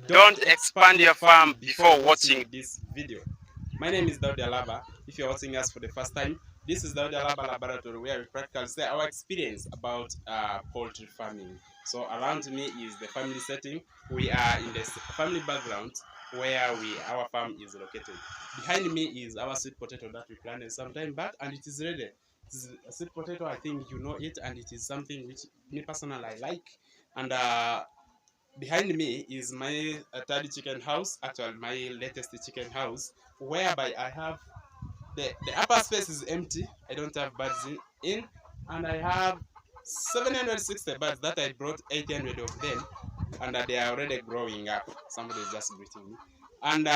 Don't expand your farm before watching this video. My name is Daudi Alaba. If you're watching us for the first time, this is Daudi Alaba Laboratory, where we practically share our experience about poultry farming. So around me is the family setting. We are in the family background where our farm is located. Behind me is our sweet potato that we planted some time back, and it is ready. It is a sweet potato, I think you know it, and it is something which me personally I like. And behind me is my third chicken house, actually my latest chicken house, whereby I have the upper space is empty. I don't have birds in, and I have 760 birds that I brought 800 of them, and they are already growing up. Somebody is just greeting me. And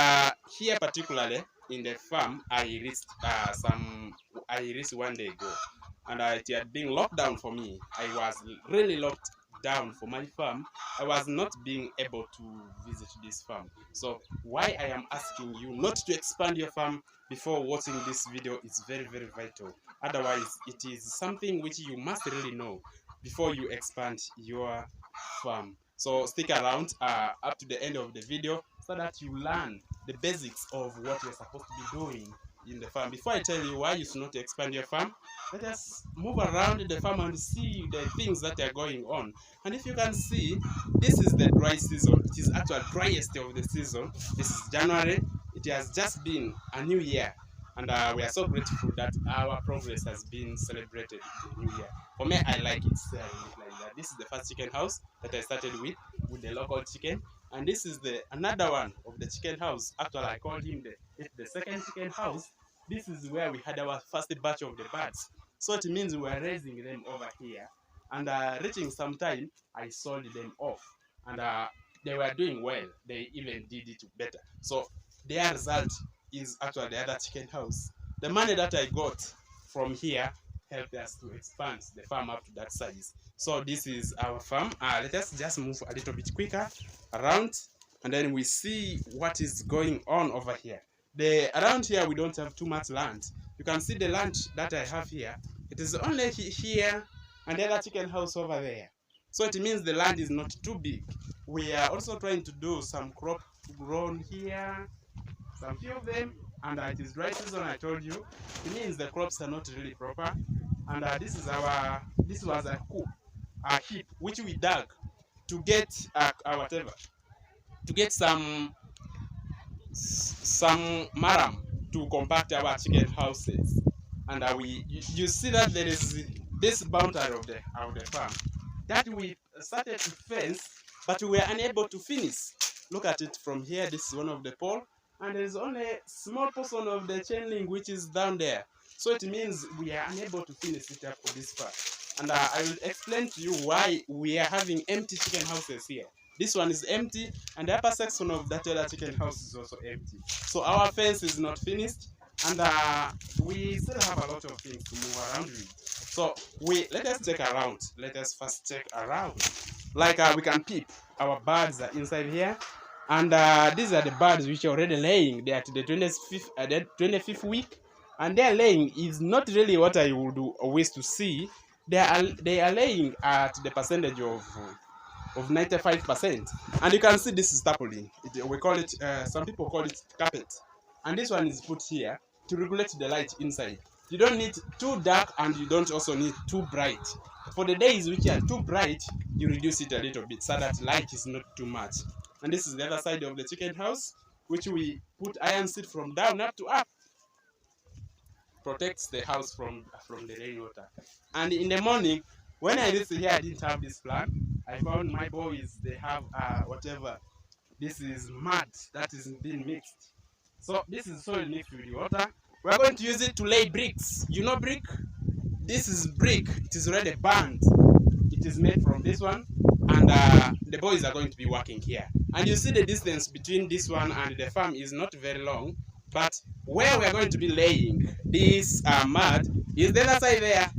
here particularly in the farm, I reached one day ago, and it had been locked down for me. I was really locked down for my farm. I was not being able to visit this farm. So why I am asking you not to expand your farm before watching this video is very, very vital. Otherwise, it is something which you must really know before you expand your farm. So stick around up to the end of the video so that you learn the basics of what you're supposed to be doing in the farm. Before I tell you why you should not expand your farm, let us move around the farm and see the things that are going on. And if you can see, this is the dry season. It is actually driest of the season. This is January. It has just been a new year, and we are so grateful that our progress has been celebrated in the new year. For me, I like it like that. This is the first chicken house that I started with the local chicken, and this is the another one of the chicken house. Actually, I called him the second chicken house. This is where we had our first batch of the birds. So it means we were raising them over here, and reaching some time, I sold them off, and they were doing well. They even did it better. So their result is actually the other chicken house. The money that I got from here helped us to expand the farm up to that size. So this is our farm. Let us just move a little bit quicker around, and then we see what is going on over here. Around here we don't have too much land. You can see the land that I have here. It is only here and the other chicken house over there. So it means the land is not too big. We are also trying to do some crop grown here, some few of them, and it is dry season. I told you, it means the crops are not really proper. And this was a heap which we dug to get whatever, to get some maram to compact our chicken houses. And you see that there is this boundary of the farm that we started to fence, but we were unable to finish. Look at it from here. This is one of the pole, and there is only a small portion of the chain link which is down there. So it means we are unable to finish it up for this part. And I will explain to you why we are having empty chicken houses here. This one is empty, and the upper section of that other chicken house is also empty. So our fence is not finished, and we still have a lot of things to move around with. So let us check around. Let us first check around. Like we can peep, our birds are inside here, and these are the birds which are already laying. They are at the 25th week, and their laying is not really what I would wish to see. They are laying at the percentage of 95%, and you can see this is tarpaulin. We call it, some people call it carpet, and this one is put here to regulate the light inside. You don't need too dark, and you don't also need too bright. For the days which are too bright, you reduce it a little bit so that light is not too much. And this is the other side of the chicken house, which we put iron sheet from down up to up. Protects the house from the rainwater. And in the morning, when I reached here, I didn't have this plan. I found my boys, they have whatever. This is mud that is being mixed. So this is soil mixed with water. We're going to use it to lay bricks. You know brick? This is brick. It is already burned. It is made from this one, and the boys are going to be working here. And you see the distance between this one and the farm is not very long, but where we are going to be laying this mud is the other side there.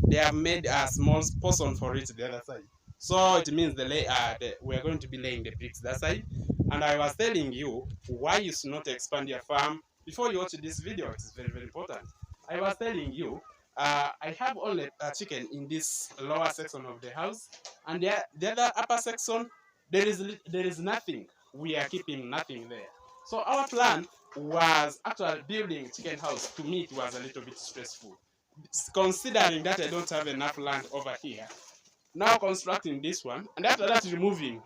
They have made a small portion for it the other side. So it means we are going to be laying the bricks that side. And I was telling you why you should not expand your farm before you watch this video. It is very, very important. I was telling you, I have only a chicken in this lower section of the house, and the other upper section, there is nothing. we are keeping nothing there. So our plan was actually building chicken house. To me, it was a little bit stressful, considering that I don't have enough land over here. Now constructing this one, and after that removing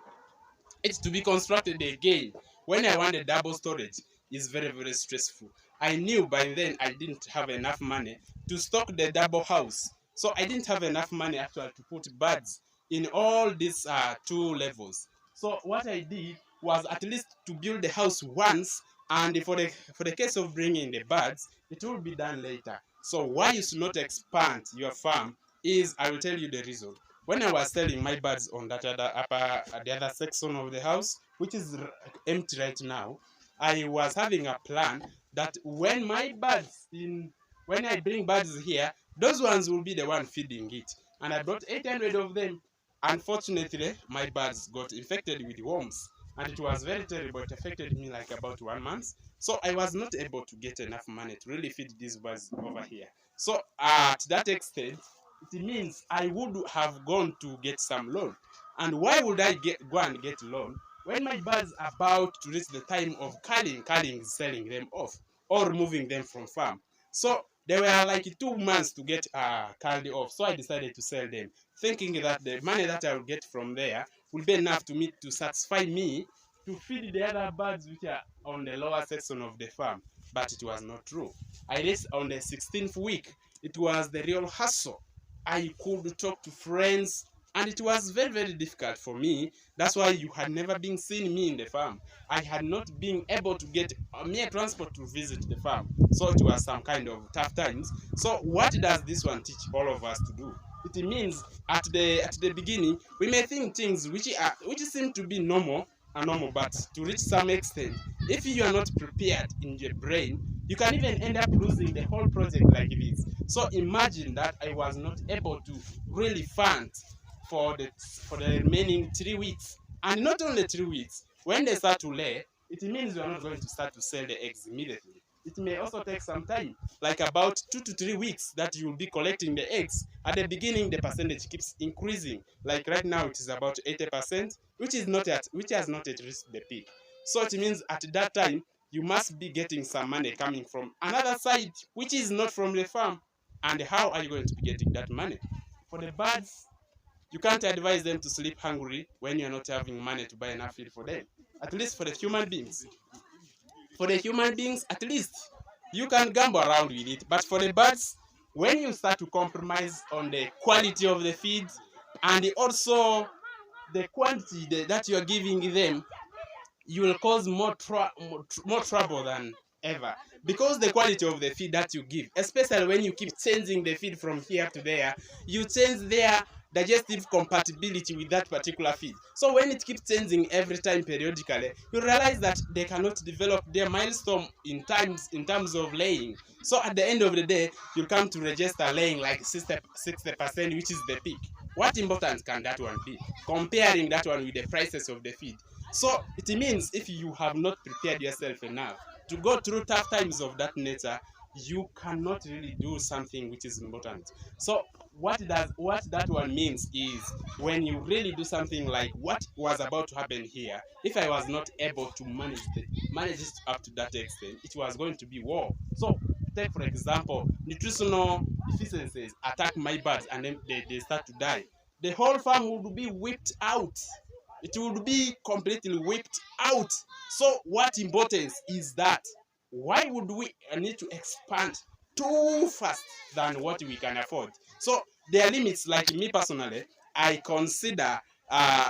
it to be constructed again when I want a double storage is very, very stressful. I knew by then I didn't have enough money to stock the double house. So I didn't have enough money actually to put birds in all these two levels. So what I did was at least to build the house once, and for the case of bringing the birds, it will be done later. So why you should not expand your farm is, I will tell you the reason. When I was selling my birds on that the other section of the house, which is empty right now, I was having a plan that when I bring birds here, those ones will be the one feeding it. And I brought 800 of them. Unfortunately, my birds got infected with worms, and it was very terrible. It affected me like about 1 month. So I was not able to get enough money to really feed these birds over here. So to that extent, it means I would have gone to get some loan. And why would I go and get loan when my birds are about to reach the time of culling is selling them off or removing them from farm? So they were like 2 months to get culled off. So I decided to sell them, thinking that the money that I will get from there will be enough to satisfy me to feed the other birds which are on the lower section of the farm. But it was not true. I reached on the 16th week. It was the real hustle. I could talk to friends, and it was very, very difficult for me. That's why you had never been seeing me in the farm. I had not been able to get a mere transport to visit the farm. So it was some kind of tough times. So what does this one teach all of us to do? It means at the beginning, we may think things which seem to be normal, but to reach some extent, if you are not prepared in your brain, you can even end up losing the whole project like this. So imagine that I was not able to really fund for the remaining 3 weeks. And not only 3 weeks, when they start to lay, it means you are not going to start to sell the eggs immediately. It may also take some time, like about 2 to 3 weeks that you will be collecting the eggs. At the beginning, the percentage keeps increasing. Like right now, it is about 80%, which has not yet reached the peak. So it means at that time, you must be getting some money coming from another side, which is not from the farm. And how are you going to be getting that money? For the birds, you can't advise them to sleep hungry when you're not having money to buy enough feed for them. At least for the human beings. For the human beings, at least you can gamble around with it. But for the birds, when you start to compromise on the quality of the feed and also the quantity that you are giving them, you will cause more trouble than ever, because the quality of the feed that you give, especially when you keep changing the feed from here to there, you change their digestive compatibility with that particular feed. So when it keeps changing every time periodically, you realize that they cannot develop their milestone in terms of laying. So at the end of the day, you come to register laying like 60%, which is the peak. What importance can that one be, comparing that one with the prices of the feed? So it means if you have not prepared yourself enough to go through tough times of that nature, you cannot really do something which is important. So what that one means is, when you really do something like what was about to happen here, if I was not able to manage it up to that extent, it was going to be war. So take for example, nutritional deficiencies attack my birds and then they start to die. The whole farm would be whipped out. It would be completely whipped out. So what importance is that? Why would we need to expand too fast than what we can afford? So there are limits. Like me personally, I consider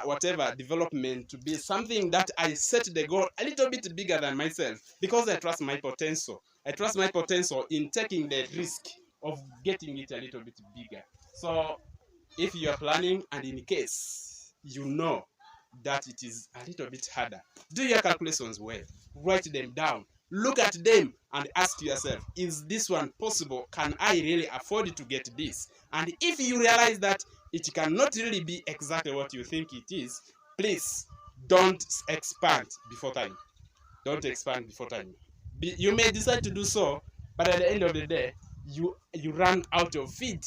whatever development to be something that I set the goal a little bit bigger than myself, because I trust my potential. I trust my potential in taking the risk of getting it a little bit bigger. So if you are planning, and in case you know that it is a little bit harder, do your calculations well, write them down, look at them and ask yourself, is this one possible? Can I really afford to get this? And if you realize that it cannot really be exactly what you think it is, please don't expand before time. Don't expand before time. You may decide to do so, but at the end of the day, you run out of feed,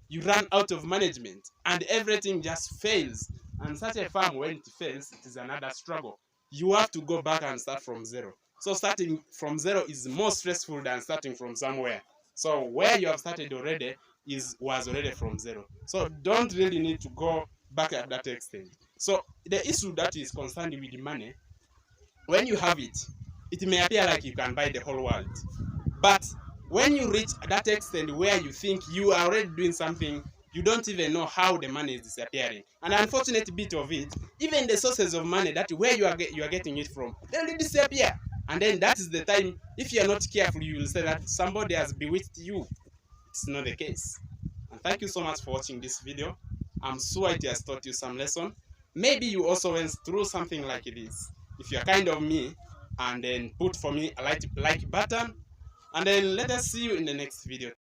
you run out of management, and everything just fails. And such a farm, when it fails, it is another struggle. you have to go back and start from zero. So starting from zero is more stressful than starting from somewhere. So where you have started already was already from zero. So don't really need to go back at that extent. So the issue that is concerned with money, when you have it, it may appear like you can buy the whole world. But when you reach that extent where you think you are already doing something, you don't even know how the money is disappearing. And the unfortunate bit of it, even the sources of money, that where you are getting it from, they will disappear. And then that is the time, if you are not careful, you will say that somebody has bewitched you. It's not the case. And thank you so much for watching this video. I'm sure it has taught you some lesson. Maybe you also went through something like this. If you're kind of me, and then put for me a like button, and then let us see you in the next video.